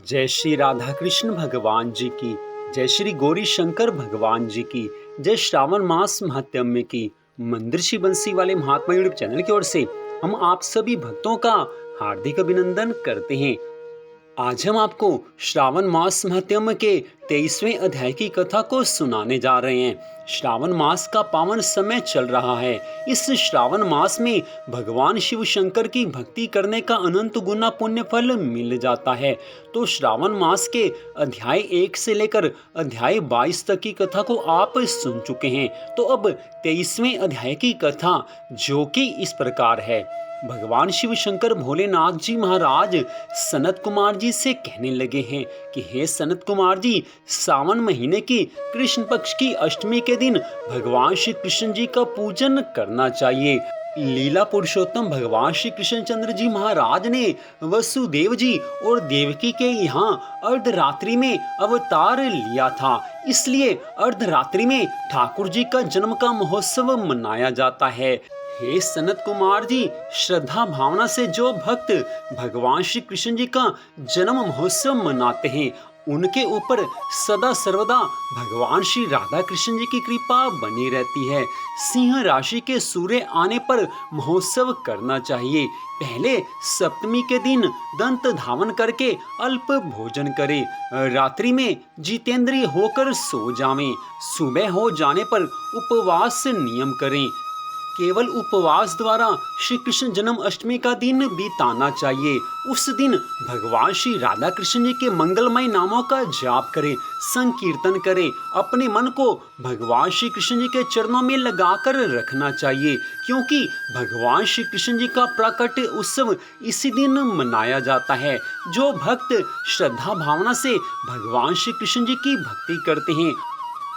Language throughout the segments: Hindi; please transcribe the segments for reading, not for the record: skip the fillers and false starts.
जय श्री राधा कृष्ण भगवान जी की, जय श्री गौरी शंकर भगवान जी की, जय श्रावण मास महात्म्य की। मंदिर श्री बंसी वाले महात्मा यूट्यूब चैनल की ओर से हम आप सभी भक्तों का हार्दिक अभिनंदन करते हैं। आज हम आपको श्रावण मास महात्म्य के 23वें अध्याय की कथा को सुनाने जा रहे हैं। श्रावण मास का पावन समय चल रहा है। इस श्रावण मास में भगवान शिव शंकर की भक्ति करने का अनंत गुना पुण्य फल मिल जाता है। तो श्रावण मास के अध्याय 1 से लेकर अध्याय 22 तक की कथा को आप सुन चुके हैं। तो अब 23वें अध्याय की कथा जो कि इस प्रकार है। भगवान शिव शंकर भोलेनाथ जी महाराज सनत कुमार जी से कहने लगे हैं कि हे सनत कुमार जी, सावन महीने की कृष्ण पक्ष की अष्टमी के दिन भगवान श्री कृष्ण जी का पूजन करना चाहिए। लीला पुरुषोत्तम भगवान श्री कृष्णचंद्र जी महाराज ने वसुदेव जी और देवकी के यहाँ अर्धरात्रि में अवतार लिया था, इसलिए अर्धरात्रि में ठाकुर जी का जन्म का महोत्सव मनाया जाता है। हे सनत कुमार जी, श्रद्धा भावना से जो भक्त भगवान श्री कृष्ण जी का जन्म महोत्सव मनाते हैं, उनके ऊपर सदा सर्वदा भगवान श्री राधा कृष्ण जी की कृपा बनी रहती है। सिंह राशि के सूर्य आने पर महोत्सव करना चाहिए। पहले सप्तमी के दिन दंत धावन करके अल्प भोजन करें। रात्रि में जितेंद्रिय होकर सो जावें। सुबह हो जाने पर उपवास नियम करें। केवल उपवास द्वारा श्री कृष्ण जन्म अष्टमी का दिन बिताना चाहिए। उस दिन भगवान श्री राधा कृष्ण जी के मंगलमय नामों का जाप करें, संकीर्तन करें। अपने मन को भगवान श्री कृष्ण जी के चरणों में लगाकर रखना चाहिए, क्योंकि भगवान श्री कृष्ण जी का प्रकट उत्सव इसी दिन मनाया जाता है। जो भक्त श्रद्धा भावना से भगवान श्री कृष्ण जी की भक्ति करते हैं,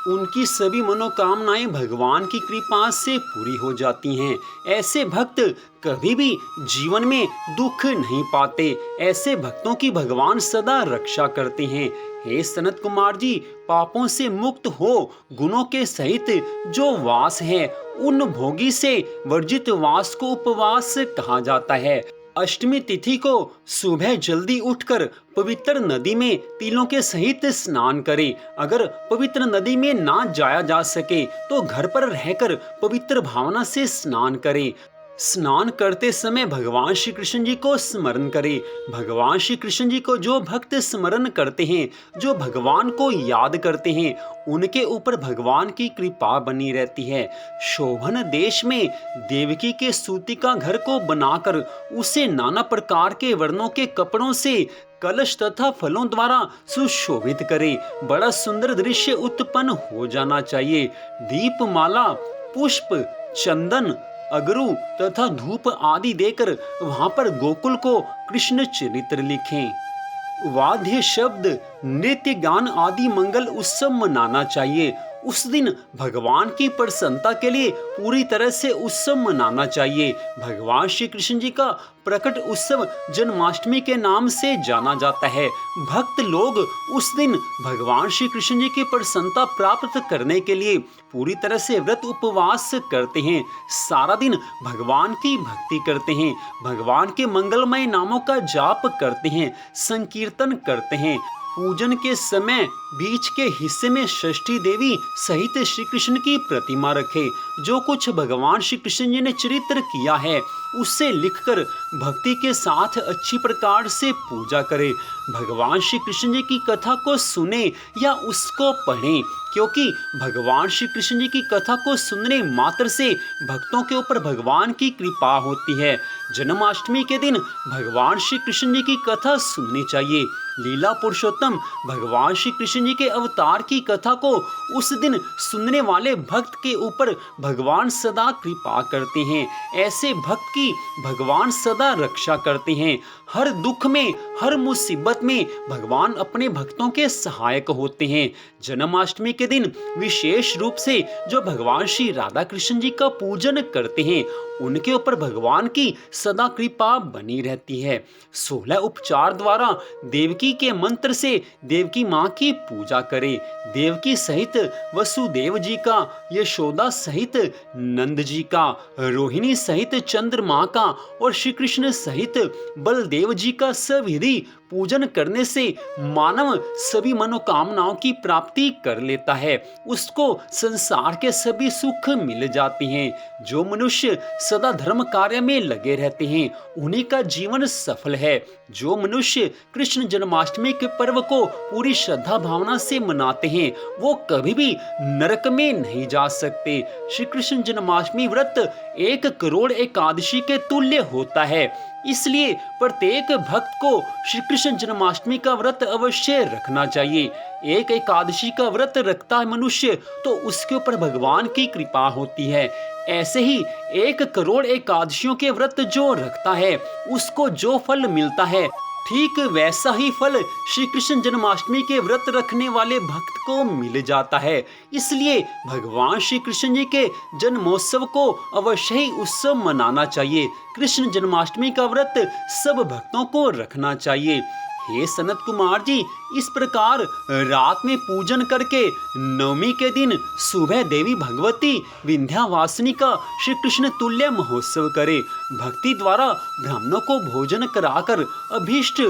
उनकी सभी मनोकामनाएं भगवान की कृपा से पूरी हो जाती हैं। ऐसे भक्त कभी भी जीवन में दुख नहीं पाते। ऐसे भक्तों की भगवान सदा रक्षा करते हैं। हे सनत कुमार जी, पापों से मुक्त हो गुणों के सहित जो वास है, उन भोगी से वर्जित वास को उपवास कहा जाता है। अष्टमी तिथि को सुबह जल्दी उठकर पवित्र नदी में तिलों के सहित स्नान करें। अगर पवित्र नदी में ना जाया जा सके तो घर पर रहकर पवित्र भावना से स्नान करें। स्नान करते समय भगवान श्री कृष्ण जी को स्मरण करें। भगवान श्री कृष्ण जी को जो भक्त स्मरण करते हैं, जो भगवान को याद करते हैं, उनके ऊपर भगवान की कृपा बनी रहती है। शोभन देश में देवकी के सूती का घर को बनाकर उसे नाना प्रकार के वर्णों के कपड़ों से कलश तथा फलों द्वारा सुशोभित करें। बड़ा सुंदर दृश्य उत्पन्न हो जाना चाहिए। दीपमाला, पुष्प, चंदन, अगरू तथा धूप आदि देकर वहां पर गोकुल को कृष्ण चरित्र लिखें। वाद्य शब्द, नृत्य, गान आदि मंगल उत्सव मनाना चाहिए। उस दिन भगवान की प्रसन्नता के लिए पूरी तरह से उत्सव मनाना चाहिए। भगवान श्री कृष्ण जी का प्रकट उत्सव जन्माष्टमी के नाम से जाना जाता है। भक्त लोग उस दिन भगवान श्री कृष्ण जी की प्रसन्नता प्राप्त करने के लिए पूरी तरह से व्रत उपवास करते हैं। सारा दिन भगवान की भक्ति करते हैं, भगवान के मंगलमय नामों का जाप करते हैं, संकीर्तन करते हैं। पूजन के समय बीच के हिस्से में षष्ठी देवी सहित श्री कृष्ण की प्रतिमा रखे। जो कुछ भगवान श्री कृष्ण जी ने चरित्र किया है, उससे लिखकर भक्ति के साथ अच्छी प्रकार से पूजा करें। भगवान श्री कृष्ण जी की कथा को सुने या उसको पढ़ें, क्योंकि भगवान श्री कृष्ण जी की कथा को सुनने मात्र से भक्तों के ऊपर भगवान की कृपा होती है। जन्माष्टमी के दिन भगवान श्री कृष्ण जी की कथा सुननी चाहिए। लीला पुरुषोत्तम भगवान श्री कृष्ण जी के अवतार की कथा को उस दिन सुनने वाले भक्त के ऊपर भगवान सदा कृपा करते हैं। ऐसे भक्त की भगवान सदा रक्षा करते हैं। हर दुख में, हर मुसीबत में भगवान अपने भक्तों के सहायक होते हैं। जन्माष्टमी के दिन विशेष रूप से जो भगवान श्री राधा कृष्ण जी का पूजन करते हैं, उनके ऊपर भगवान की सदा कृपा बनी रहती है। 16 उपचार द्वारा देवकी के मंत्र से देवकी माँ की पूजा करें। देवकी सहित वसुदेव जी का, यशोदा सहित नंद जी का, रोहिणी सहित चंद्रमा का और श्री कृष्ण सहित बलदेव जी का सविधि पूजन करने से मानव सभी मनोकामनाओं की प्राप्ति कर लेता है, उसको संसार के सभी सुख मिल जाते हैं। जो मनुष्य सदा धर्म कार्य में लगे रहते हैं उन्हीं का जीवन सफल है। जो मनुष्य कृष्ण जन्माष्टमी के पर्व को पूरी श्रद्धा भावना से मनाते हैं वो कभी भी नरक में नहीं जा सकते। श्री कृष्ण जन्माष्टमी व्रत 1 करोड़ एकादशी के तुल्य होता है, इसलिए प्रत्येक भक्त को श्री कृष्ण जन्माष्टमी का व्रत अवश्य रखना चाहिए। एक एकादशी का व्रत रखता है मनुष्य तो उसके ऊपर भगवान की कृपा होती है। ऐसे ही 1 करोड़ एकादशियों के व्रत जो रखता है उसको जो फल मिलता है ठीक वैसा ही फल श्री कृष्ण जन्माष्टमी के व्रत रखने वाले भक्त को मिल जाता है। इसलिए भगवान श्री कृष्ण जी के जन्मोत्सव को अवश्य ही उत्सव मनाना चाहिए। कृष्ण जन्माष्टमी का व्रत सब भक्तों को रखना चाहिए। हे सनत कुमार जी, इस प्रकार रात में पूजन करके नवमी के दिन सुबह देवी भगवती विंध्यावासिनी का श्री कृष्ण तुल्य महोत्सव करे। भक्ति द्वारा ब्राह्मणों को भोजन कराकर अभीष्ट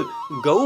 गौ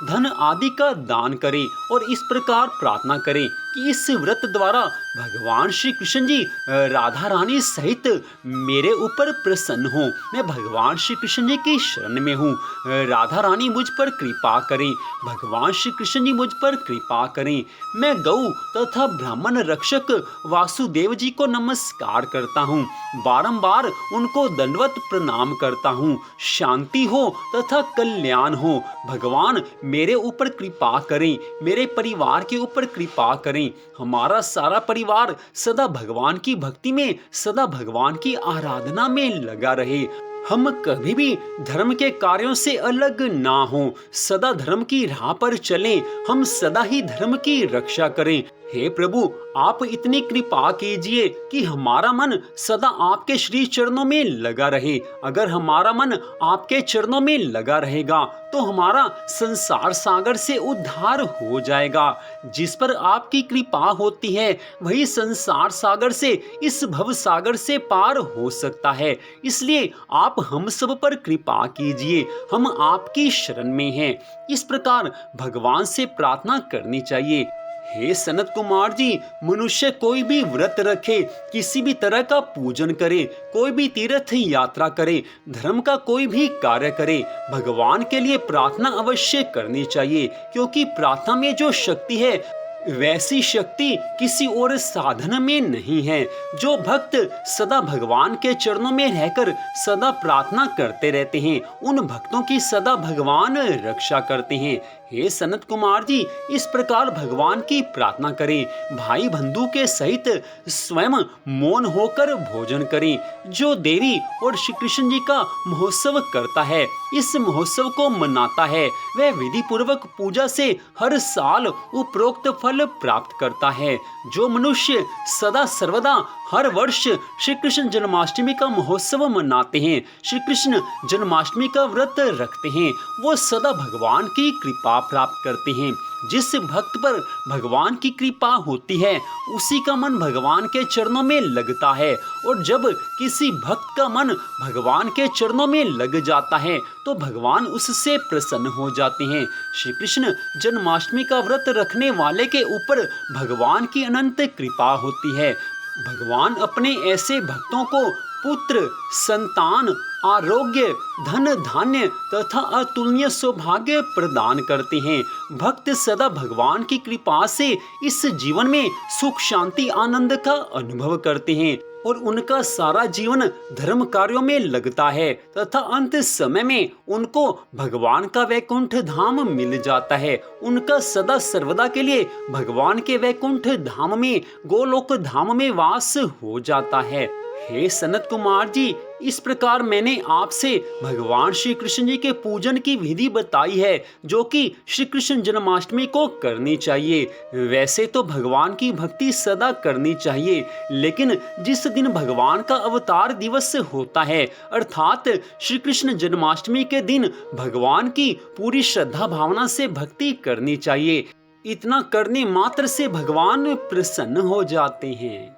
धन आदि का दान करे और इस प्रकार प्रार्थना करें कि इस व्रत द्वारा भगवान श्री कृष्ण जी राधा रानी सहित मेरे ऊपर प्रसन्न हो। मैं भगवान श्री कृष्ण जी की शरण में हूँ, राधा रानी मुझ पर कृपा करें, भगवान श्री कृष्ण जी मुझ पर कृपा करें। मैं गौ तथा ब्राह्मण रक्षक वासुदेव जी को नमस्कार करता हूँ, बारंबार उनको दंडवत प्रणाम करता हूँ। शांति हो तथा कल्याण हो, भगवान मेरे ऊपर कृपा करें, मेरे परिवार के ऊपर कृपा करें। हमारा सारा परिवार सदा भगवान की भक्ति में, सदा भगवान की आराधना में लगा रहे। हम कभी भी धर्म के कार्यों से अलग ना हो, सदा धर्म की राह पर चलें, हम सदा ही धर्म की रक्षा करें। हे प्रभु, आप इतनी कृपा कीजिए कि हमारा मन सदा आपके श्री चरणों में लगा रहे। अगर हमारा मन आपके चरणों में लगा रहेगा तो हमारा संसार सागर से उद्धार हो जाएगा। जिस पर आपकी कृपा होती है वही संसार सागर से, इस भव सागर से पार हो सकता है। इसलिए आप हम सब पर कृपा कीजिए, हम आपकी शरण में हैं। इस प्रकार भगवान से प्रार्थना करनी चाहिए। हे सनत कुमार जी, मनुष्य कोई भी व्रत रखे, किसी भी तरह का पूजन करे, कोई भी तीर्थ यात्रा करे, धर्म का कोई भी कार्य करे, भगवान के लिए प्रार्थना अवश्य करनी चाहिए, क्योंकि प्रार्थना में जो शक्ति है वैसी शक्ति किसी और साधन में नहीं है। जो भक्त सदा भगवान के चरणों में रहकर सदा प्रार्थना करते रहते हैं उन भक्तों की सदा भगवान रक्षा करते हैं। हे सनत कुमार जी, इस प्रकार भगवान की प्रार्थना करें, भाई बंधु के सहित स्वयं मौन होकर भोजन करें। जो देवी और श्री कृष्ण जी का महोत्सव करता है, इस महोत्सव को मनाता है, वह विधि पूर्वक पूजा से हर साल उपरोक्त फल प्राप्त करता है। जो मनुष्य सदा सर्वदा हर वर्ष श्री कृष्ण जन्माष्टमी का महोत्सव मनाते हैं, श्री कृष्ण जन्माष्टमी का व्रत रखते हैं, वो सदा भगवान की कृपा प्राप्त करते हैं। जिस भक्त पर भगवान की कृपा होती है उसी का मन भगवान के चरणों में लगता है, और जब किसी भक्त का मन भगवान के चरणों में लग जाता है तो भगवान उससे प्रसन्न हो जाते हैं। श्री कृष्ण जन्माष्टमी का व्रत रखने वाले के ऊपर भगवान की अनंत कृपा होती है। भगवान अपने ऐसे भक्तों को पुत्र, संतान, आरोग्य, धन धान्य तथा अतुलनीय सौभाग्य प्रदान करते हैं। भक्त सदा भगवान की कृपा से इस जीवन में सुख, शांति, आनंद का अनुभव करते हैं और उनका सारा जीवन धर्म कार्यों में लगता है तथा अंत समय में उनको भगवान का वैकुंठ धाम मिल जाता है। उनका सदा सर्वदा के लिए भगवान के वैकुंठ धाम में, गोलोक धाम में वास हो जाता है। हे सनत कुमार जी, इस प्रकार मैंने आपसे भगवान श्री कृष्ण जी के पूजन की विधि बताई है जो कि श्री कृष्ण जन्माष्टमी को करनी चाहिए। वैसे तो भगवान की भक्ति सदा करनी चाहिए, लेकिन जिस दिन भगवान का अवतार दिवस होता है अर्थात श्री कृष्ण जन्माष्टमी के दिन भगवान की पूरी श्रद्धा भावना से भक्ति करनी चाहिए। इतना करने मात्र से भगवान प्रसन्न हो जाते हैं।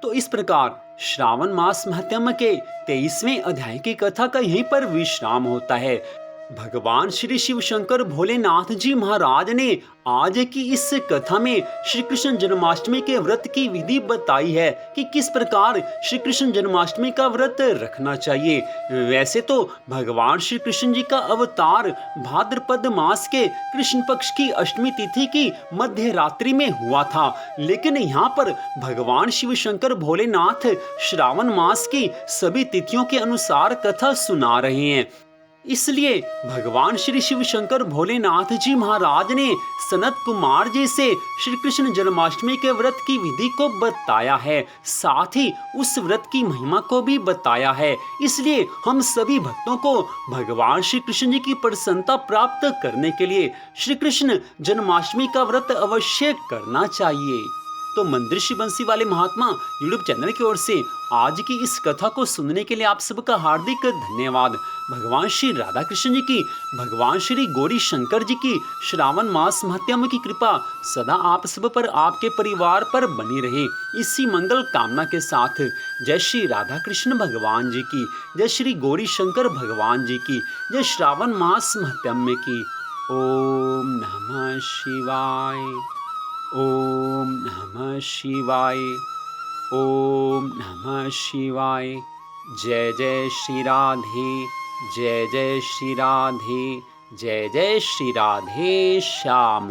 तो इस प्रकार श्रावण मास महात्म्य के 23वें अध्याय की कथा का यहीं पर विश्राम होता है। भगवान श्री शिव शंकर भोलेनाथ जी महाराज ने आज की इस कथा में श्री कृष्ण जन्माष्टमी के व्रत की विधि बताई है कि किस प्रकार श्री कृष्ण जन्माष्टमी का व्रत रखना चाहिए। वैसे तो भगवान श्री कृष्ण जी का अवतार भाद्रपद मास के कृष्ण पक्ष की अष्टमी तिथि की मध्य रात्रि में हुआ था, लेकिन यहाँ पर भगवान शिव शंकर भोलेनाथ श्रावण मास की सभी तिथियों के अनुसार कथा सुना रहे हैं। इसलिए भगवान श्री शिव शंकर भोलेनाथ जी महाराज ने सनत कुमार जी से श्री कृष्ण जन्माष्टमी के व्रत की विधि को बताया है, साथ ही उस व्रत की महिमा को भी बताया है। इसलिए हम सभी भक्तों को भगवान श्री कृष्ण जी की प्रसन्नता प्राप्त करने के लिए श्री कृष्ण जन्माष्टमी का व्रत अवश्य करना चाहिए। तो मंदिर बंसी वाले महात्मा यूट्यूब चैनल की ओर से आज की इस कथा को सुनने के लिए आप सबका हार्दिक धन्यवाद। भगवान श्री राधा कृष्ण जी की, भगवान श्री गौरी शंकर जी की श्रावण मास महात्म्य की कृपा सदा आप सब पर, आपके परिवार पर बनी रहे, इसी मंगल कामना के साथ जय श्री राधा कृष्ण भगवान जी की, जय श्री गौरी शंकर भगवान जी की, जय श्रावण मास महात्म्य की। ओम नमः शिवाय। ओम नमः शिवाय। ओम नमः शिवाय। जय जय श्री राधे, जय जय श्री राधे, जय जय श्री राधे श्याम।